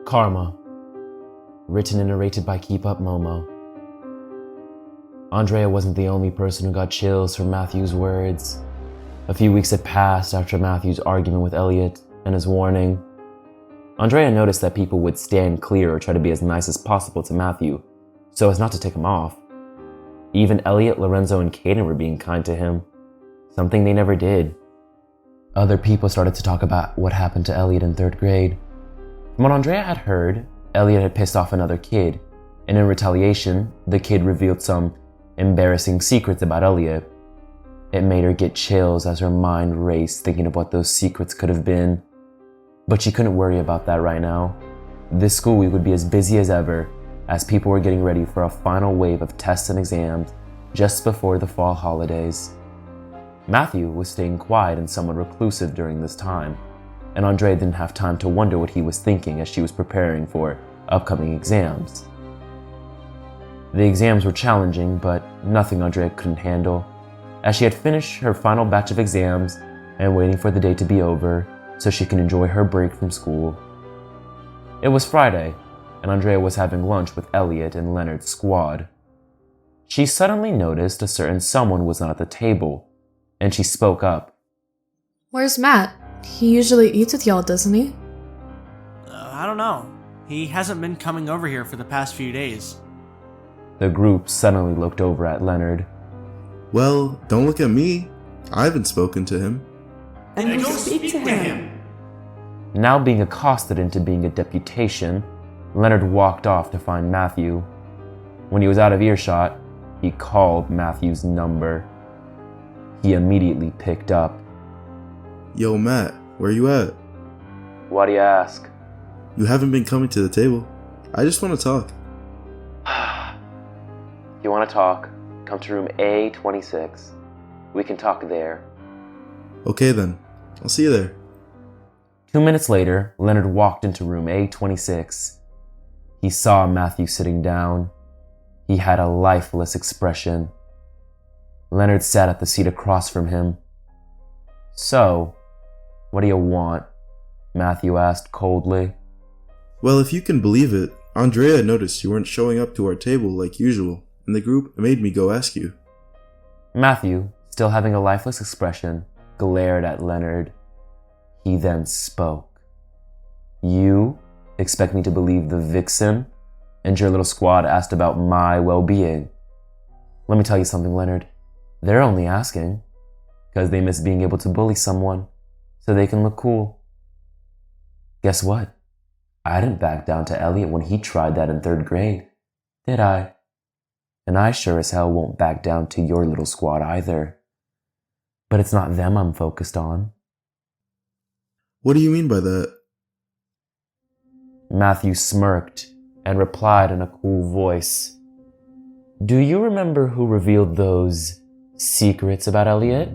Karma, written and narrated by Keepupmomo. Andrea wasn't the only person who got chills from Matthew's words. A few weeks had passed after Matthew's argument with Elliot and his warning. Andrea noticed that people would stand clear or try to be as nice as possible to Matthew, so as not to take him off. Even Elliot, Lorenzo, and Caden were being kind to him, something they never did. Other people started to talk about what happened to Elliot in 3rd grade. From what Andrea had heard, Elliot had pissed off another kid, and in retaliation, the kid revealed some embarrassing secrets about Elliot. It made her get chills as her mind raced thinking of what those secrets could have been. But she couldn't worry about that right now. This school week would be as busy as ever, as people were getting ready for a final wave of tests and exams just before the fall holidays. Matthew was staying quiet and somewhat reclusive during this time, and Andrea didn't have time to wonder what he was thinking as she was preparing for upcoming exams. The exams were challenging, but nothing Andrea couldn't handle, as she had finished her final batch of exams and waiting for the day to be over so she can enjoy her break from school. It was Friday, and Andrea was having lunch with Elliot and Leonard's squad. She suddenly noticed a certain someone was not at the table, and she spoke up. Where's Matt? He usually eats with y'all, doesn't he? I don't know. He hasn't been coming over here for the past few days. The group suddenly looked over at Leonard. Well, don't look at me. I haven't spoken to him. And go speak to him. Now being accosted into being a deputation, Leonard walked off to find Matthew. When he was out of earshot, he called Matthew's number. He immediately picked up. Yo, Matt, where you at? Why do you ask? You haven't been coming to the table. I just want to talk. You want to talk? Come to room A26. We can talk there. Okay then, I'll see you there. 2 minutes later, Leonard walked into room A26. He saw Matthew sitting down. He had a lifeless expression. Leonard sat at the seat across from him. So, what do you want? Matthew asked coldly. Well, if you can believe it, Andrea noticed you weren't showing up to our table like usual, and the group made me go ask you. Matthew, still having a lifeless expression, glared at Leonard. He then spoke. You expect me to believe the vixen? And your little squad asked about my well-being. Let me tell you something, Leonard. They're only asking because they miss being able to bully someone so they can look cool. Guess what? I didn't back down to Elliot when he tried that in 3rd grade, did I? And I sure as hell won't back down to your little squad either. But it's not them I'm focused on. What do you mean by that? Matthew smirked and replied in a cool voice. Do you remember who revealed those secrets about Elliot?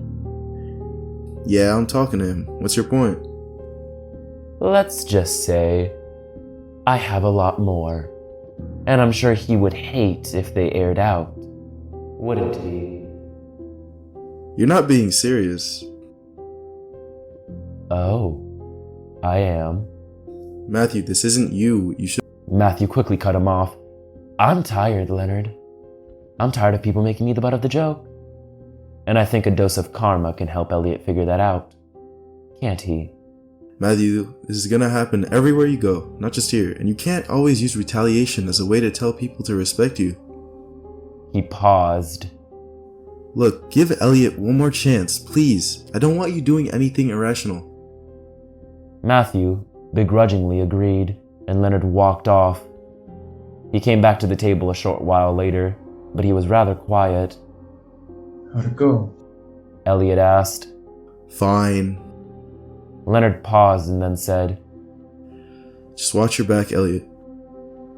Yeah, I'm talking to him. What's your point? Let's just say I have a lot more, and I'm sure he would hate if they aired out, wouldn't he? You're not being serious. Oh, I am. Matthew, this isn't you. You should. Matthew quickly cut him off. I'm tired, Leonard. I'm tired of people making me the butt of the joke. And I think a dose of karma can help Elliot figure that out. Can't he? Matthew, this is gonna happen everywhere you go, not just here, and you can't always use retaliation as a way to tell people to respect you. He paused. Look, give Elliot one more chance, please. I don't want you doing anything irrational. Matthew begrudgingly agreed, and Leonard walked off. He came back to the table a short while later, but he was rather quiet. How'd it go? Elliot asked. Fine. Leonard paused and then said, Just watch your back, Elliot.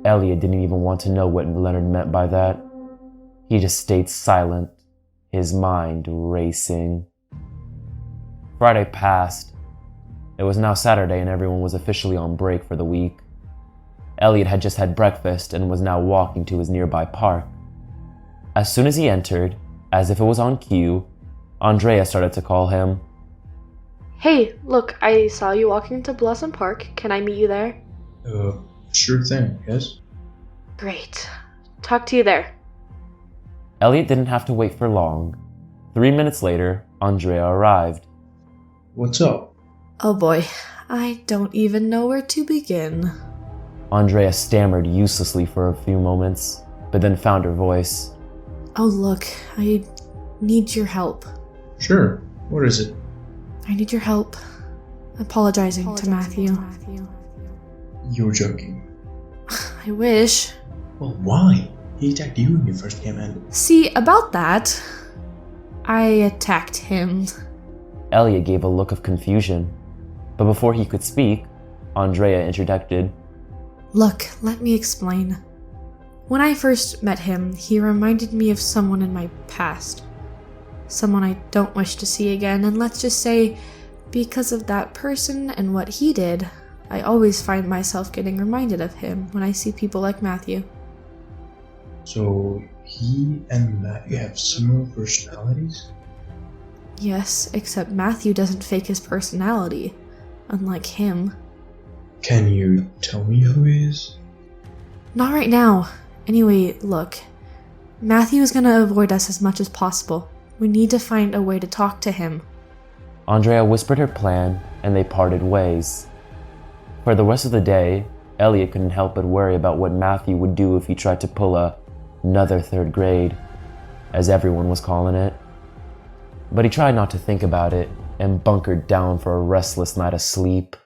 Elliot didn't even want to know what Leonard meant by that. He just stayed silent, his mind racing. Friday passed. It was now Saturday and everyone was officially on break for the week. Elliot had just had breakfast and was now walking to his nearby park. As soon as he entered, as if it was on cue, Andrea started to call him. Hey, look, I saw you walking to Blossom Park. Can I meet you there? Sure thing, yes? Great. Talk to you there. Elliot didn't have to wait for long. 3 minutes later, Andrea arrived. What's up? Oh boy, I don't even know where to begin. Andrea stammered uselessly for a few moments, but then found her voice. Oh look, I need your help. Sure. What is it? I need your help apologizing to Matthew. You're joking. I wish. Well, why? He attacked you when you first came in. See, about that, I attacked him. Elliot gave a look of confusion, but before he could speak, Andrea interjected. Look, let me explain. When I first met him, he reminded me of someone in my past. Someone I don't wish to see again, and let's just say, because of that person and what he did, I always find myself getting reminded of him when I see people like Matthew. So, he and Matthew have similar personalities? Yes, except Matthew doesn't fake his personality, unlike him. Can you tell me who he is? Not right now. Anyway, look. Matthew is gonna avoid us as much as possible. We need to find a way to talk to him. Andrea whispered her plan, and they parted ways. For the rest of the day, Elliot couldn't help but worry about what Matthew would do if he tried to pull another third grade, as everyone was calling it. But he tried not to think about it, and bunkered down for a restless night of sleep.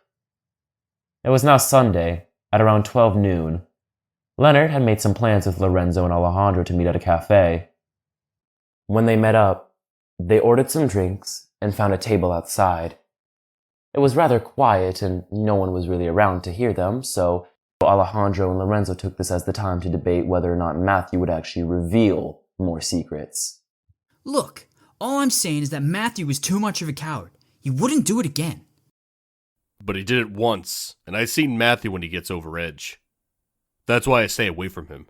It was now Sunday, at around 12 noon. Leonard had made some plans with Lorenzo and Alejandro to meet at a cafe. When they met up, they ordered some drinks and found a table outside. It was rather quiet and no one was really around to hear them, so Alejandro and Lorenzo took this as the time to debate whether or not Matthew would actually reveal more secrets. Look, all I'm saying is that Matthew was too much of a coward. He wouldn't do it again. But he did it once, and I've seen Matthew when he gets over edge. That's why I stay away from him.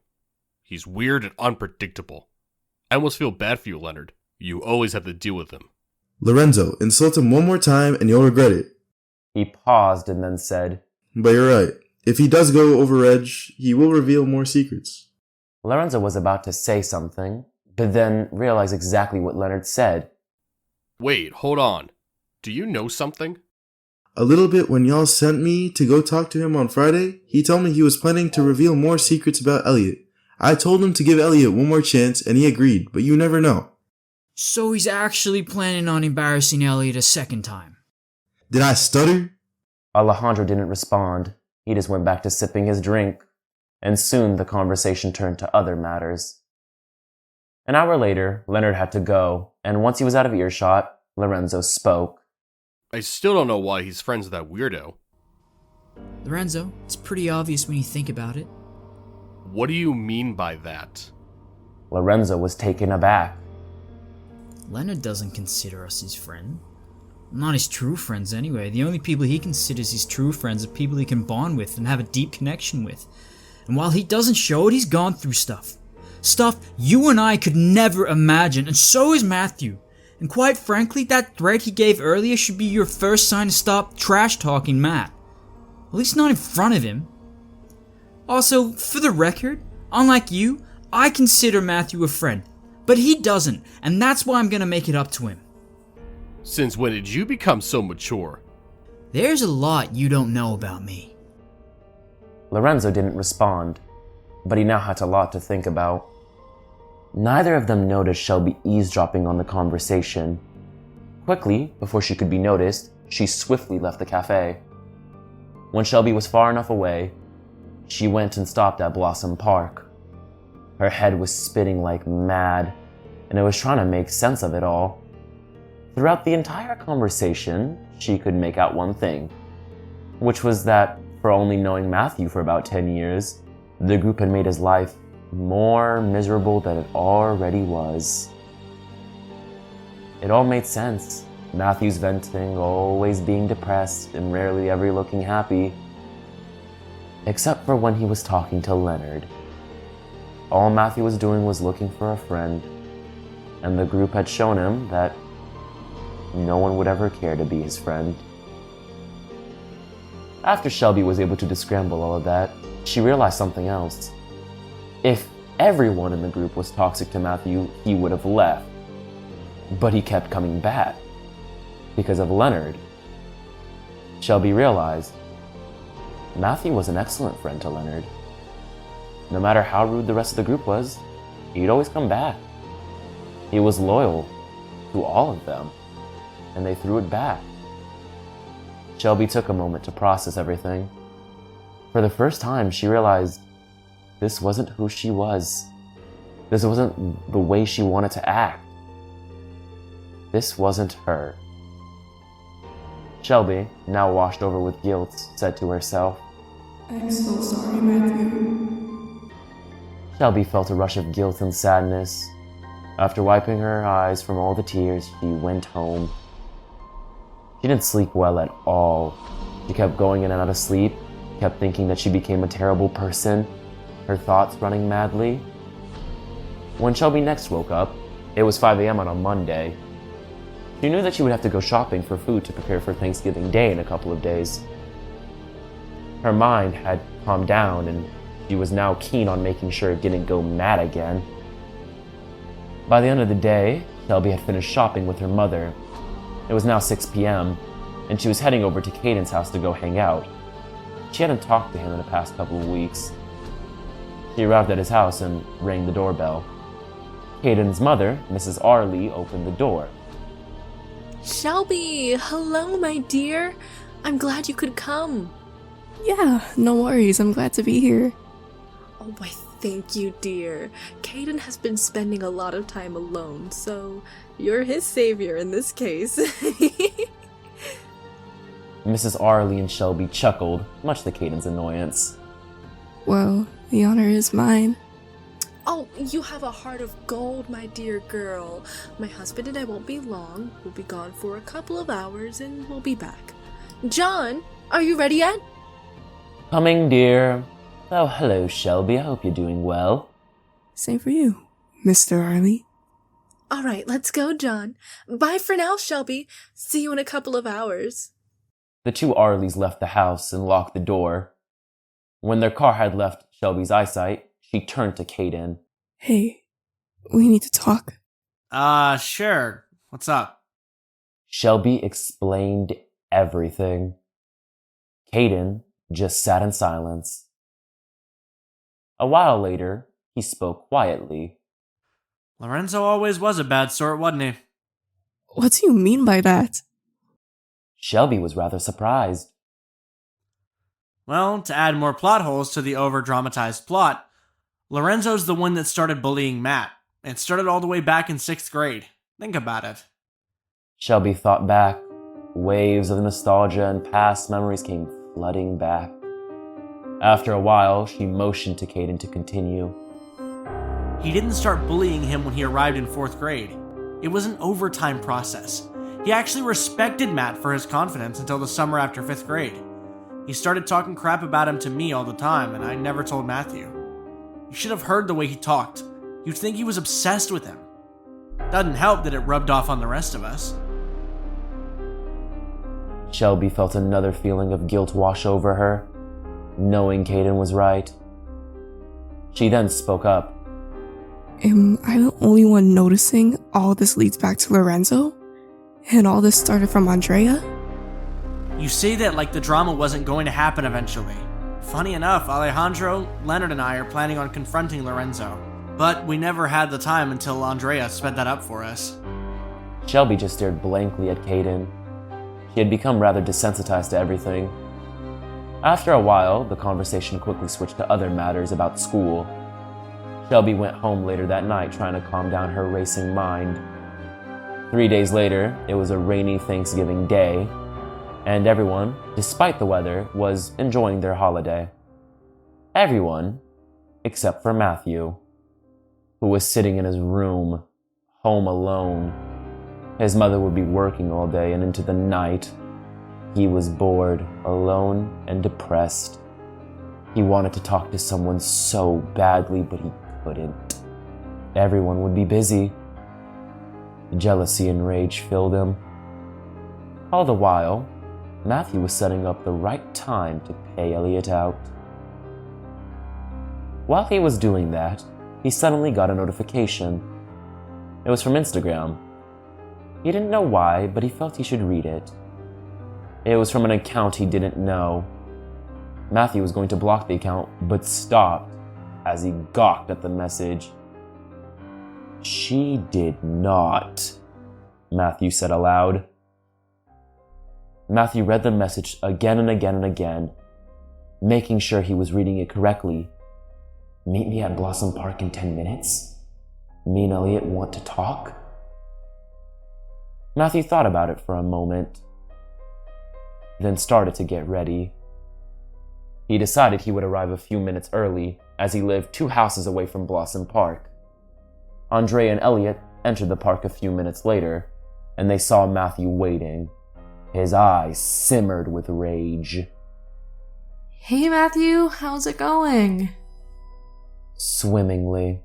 He's weird and unpredictable. I almost feel bad for you, Leonard. You always have to deal with him. Lorenzo, insult him one more time and you'll regret it. He paused and then said, But you're right. If he does go over edge, he will reveal more secrets. Lorenzo was about to say something, but then realized exactly what Leonard said. Wait, hold on. Do you know something? A little bit when y'all sent me to go talk to him on Friday, he told me he was planning to reveal more secrets about Elliot. I told him to give Elliot one more chance and he agreed, but you never know. So he's actually planning on embarrassing Elliot a second time. Did I stutter? Alejandro didn't respond. He just went back to sipping his drink, and soon the conversation turned to other matters. An hour later, Leonard had to go, and once he was out of earshot, Lorenzo spoke. I still don't know why he's friends with that weirdo. Lorenzo, it's pretty obvious when you think about it. What do you mean by that? Lorenzo was taken aback. Leonard doesn't consider us his friend. Not his true friends anyway. The only people he considers his true friends are people he can bond with and have a deep connection with. And while he doesn't show it, he's gone through stuff. Stuff you and I could never imagine, and so is Matthew. And quite frankly, that threat he gave earlier should be your first sign to stop trash-talking Matt. At least not in front of him. Also, for the record, unlike you, I consider Matthew a friend. But he doesn't, and that's why I'm gonna make it up to him. Since when did you become so mature? There's a lot you don't know about me. Lorenzo didn't respond, but he now had a lot to think about. Neither of them noticed Shelby eavesdropping on the conversation. Quickly, before she could be noticed, she swiftly left the cafe. When Shelby was far enough away, she went and stopped at Blossom Park. Her head was spinning like mad, and it was trying to make sense of it all. Throughout the entire conversation, she could make out one thing, which was that, for only knowing Matthew for about 10 years, the group had made his life more miserable than it already was. It all made sense. Matthew's venting, always being depressed, and rarely ever looking happy. Except for when he was talking to Leonard. All Matthew was doing was looking for a friend, and the group had shown him that no one would ever care to be his friend. After Shelby was able to descramble all of that, she realized something else. If everyone in the group was toxic to Matthew, he would have left. But he kept coming back. Because of Leonard. Shelby realized Matthew was an excellent friend to Leonard. No matter how rude the rest of the group was, he'd always come back. He was loyal to all of them, and they threw it back. Shelby took a moment to process everything. For the first time, she realized this wasn't who she was. This wasn't the way she wanted to act. This wasn't her. Shelby, now washed over with guilt, said to herself, I'm so sorry, Matthew. Shelby felt a rush of guilt and sadness. After wiping her eyes from all the tears, she went home. She didn't sleep well at all. She kept going in and out of sleep, kept thinking that she became a terrible person, her thoughts running madly. When Shelby next woke up, it was 5 a.m. on a Monday. She knew that she would have to go shopping for food to prepare for Thanksgiving Day in a couple of days. Her mind had calmed down and she was now keen on making sure it didn't go mad again. By the end of the day, Shelby had finished shopping with her mother. It was now 6 p.m., and she was heading over to Caden's house to go hang out. She hadn't talked to him in the past couple of weeks. She arrived at his house and rang the doorbell. Caden's mother, Mrs. Arley, opened the door. Shelby, hello, my dear. I'm glad you could come. Yeah, no worries. I'm glad to be here. Oh, why, thank you, dear. Caden has been spending a lot of time alone, so you're his savior in this case. Mrs. Arley and Shelby chuckled, much to Caden's annoyance. Well, the honor is mine. Oh, you have a heart of gold, my dear girl. My husband and I won't be long. We'll be gone for a couple of hours and we'll be back. John, are you ready yet? Coming, dear. Oh, hello, Shelby. I hope you're doing well. Same for you, Mr. Arley. All right, let's go, John. Bye for now, Shelby. See you in a couple of hours. The two Arleys left the house and locked the door. When their car had left Shelby's eyesight, she turned to Caden. Hey, we need to talk. Sure. What's up? Shelby explained everything. Caden just sat in silence. A while later, he spoke quietly. Lorenzo always was a bad sort, wasn't he? What do you mean by that? Shelby was rather surprised. Well, to add more plot holes to the over-dramatized plot, Lorenzo's the one that started bullying Matt. It started all the way back in 6th grade. Think about it. Shelby thought back. Waves of nostalgia and past memories came flooding back. After a while, she motioned to Caden to continue. He didn't start bullying him when he arrived in 4th grade. It was an overtime process. He actually respected Matt for his confidence until the summer after 5th grade. He started talking crap about him to me all the time, and I never told Matthew. You should have heard the way he talked. You'd think he was obsessed with him. Doesn't help that it rubbed off on the rest of us. Shelby felt another feeling of guilt wash over her, knowing Caden was right. She then spoke up. Am I the only one noticing all this leads back to Lorenzo? And all this started from Andrea? You say that like the drama wasn't going to happen eventually. Funny enough, Alejandro, Leonard, and I are planning on confronting Lorenzo. But we never had the time until Andrea sped that up for us. Shelby just stared blankly at Caden. She had become rather desensitized to everything. After a while, the conversation quickly switched to other matters about school. Shelby went home later that night trying to calm down her racing mind. 3 days later, it was a rainy Thanksgiving Day, and everyone, despite the weather, was enjoying their holiday. Everyone, except for Matthew, who was sitting in his room, home alone. His mother would be working all day and into the night. He was bored, alone, and depressed. He wanted to talk to someone so badly, but he couldn't. Everyone would be busy. Jealousy and rage filled him. All the while, Matthew was setting up the right time to pay Elliot out. While he was doing that, he suddenly got a notification. It was from Instagram. He didn't know why, but he felt he should read it. It was from an account he didn't know. Matthew was going to block the account, but stopped as he gawked at the message. "She did not," Matthew said aloud. Matthew read the message again and again and again, making sure he was reading it correctly. "Meet me at Blossom Park in 10 minutes? Me and Elliot want to talk?" Matthew thought about it for a moment, then started to get ready. He decided he would arrive a few minutes early, as he lived 2 houses away from Blossom Park. Andrea and Elliot entered the park a few minutes later, and they saw Matthew waiting. His eyes simmered with rage. Hey Matthew, how's it going? "Swimmingly,"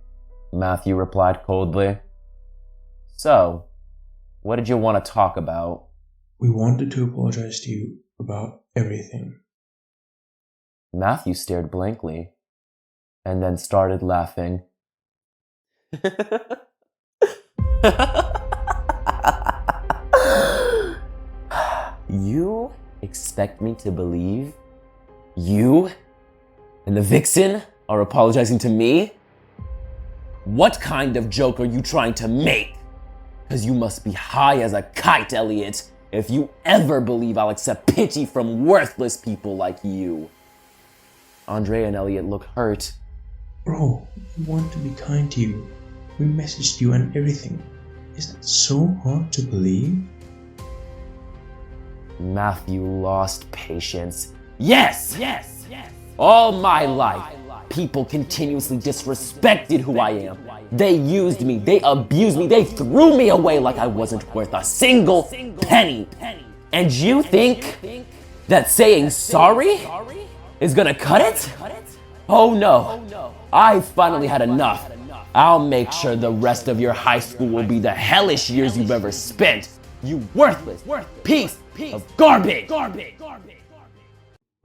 Matthew replied coldly. "So, what did you want to talk about?" We wanted to apologize to you about everything. Matthew stared blankly, and then started laughing. "You expect me to believe you and the vixen are apologizing to me? What kind of joke are you trying to make? Because you must be high as a kite, Elliot, if you ever believe I'll accept pity from worthless people like you." Andrea and Elliot looked hurt. Bro, we want to be kind to you. We messaged you and everything. Is that so hard to believe? Matthew lost patience. Yes! All my life, people continuously disrespected who I am. They used me, they abused me, they threw me away like I wasn't worth a single penny. And you think that saying sorry is gonna cut it? Oh no, I've finally had enough. I'll make sure the rest of your high school will be the hellish years you've ever spent. You worthless piece of garbage.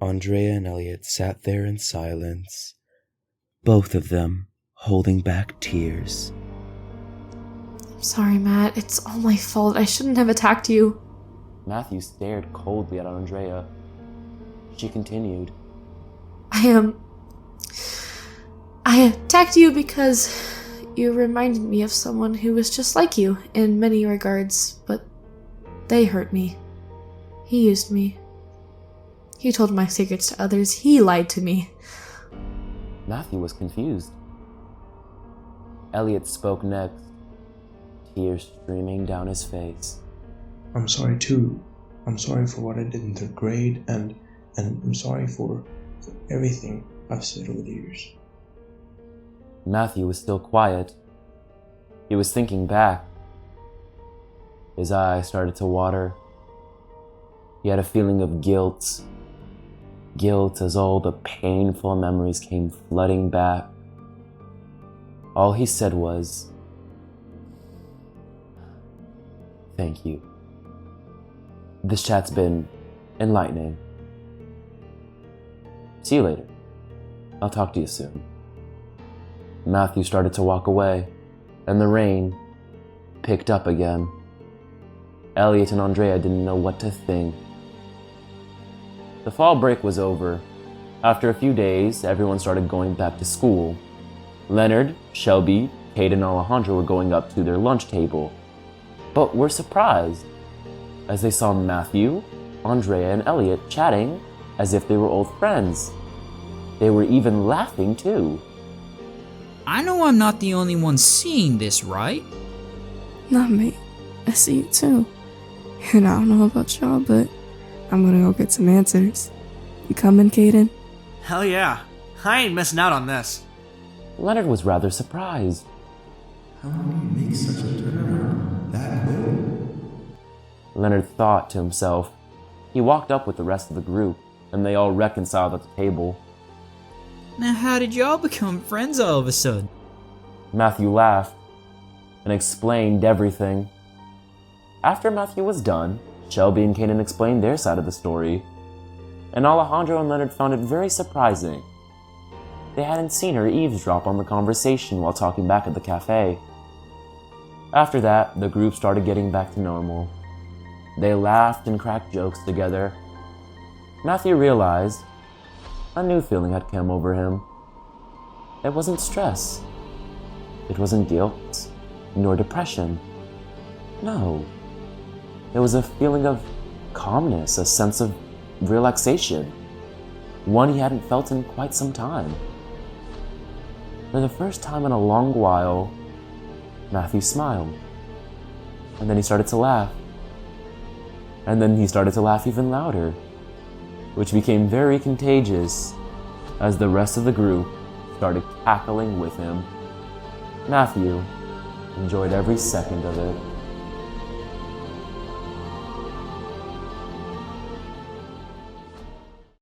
Andrea and Elliot sat there in silence, both of them holding back tears. I'm sorry, Matt. It's all my fault. I shouldn't have attacked you. Matthew stared coldly at Andrea. She continued. I attacked you because you reminded me of someone who was just like you in many regards, but they hurt me. He used me. He told my secrets to others. He lied to me. Matthew was confused. Elliot spoke next, tears streaming down his face. I'm sorry too. I'm sorry for what I did in 3rd grade, and I'm sorry for everything I've said over the years. Matthew was still quiet. He was thinking back. His eyes started to water. He had a feeling of guilt. Guilt as all the painful memories came flooding back. All he said was, "Thank you. This chat's been enlightening. See you later. I'll talk to you soon." Matthew started to walk away, and the rain picked up again. Elliot and Andrea didn't know what to think. The fall break was over. After a few days, everyone started going back to school. Leonard, Shelby, Kate, and Alejandro were going up to their lunch table, but were surprised as they saw Matthew, Andrea, and Elliot chatting as if they were old friends. They were even laughing too. I know I'm not the only one seeing this, right? Nah, mate. I see it too. And I don't know about y'all, but I'm gonna go get some answers. You coming, Kaden? Hell yeah. I ain't missing out on this. Leonard was rather surprised. How do you make such a turnaround that quick? Leonard thought to himself. He walked up with the rest of the group, and they all reconciled at the table. Now how did y'all become friends all of a sudden? Matthew laughed and explained everything. After Matthew was done, Shelby and Kanan explained their side of the story, and Alejandro and Leonard found it very surprising. They hadn't seen her eavesdrop on the conversation while talking back at the cafe. After that, the group started getting back to normal. They laughed and cracked jokes together. Matthew realized a new feeling had come over him. It wasn't stress. It wasn't guilt, nor depression. No. It was a feeling of calmness, a sense of relaxation, one he hadn't felt in quite some time. For the first time in a long while, Matthew smiled. And then he started to laugh. And then he started to laugh even louder, which became very contagious as the rest of the group started cackling with him. Matthew enjoyed every second of it.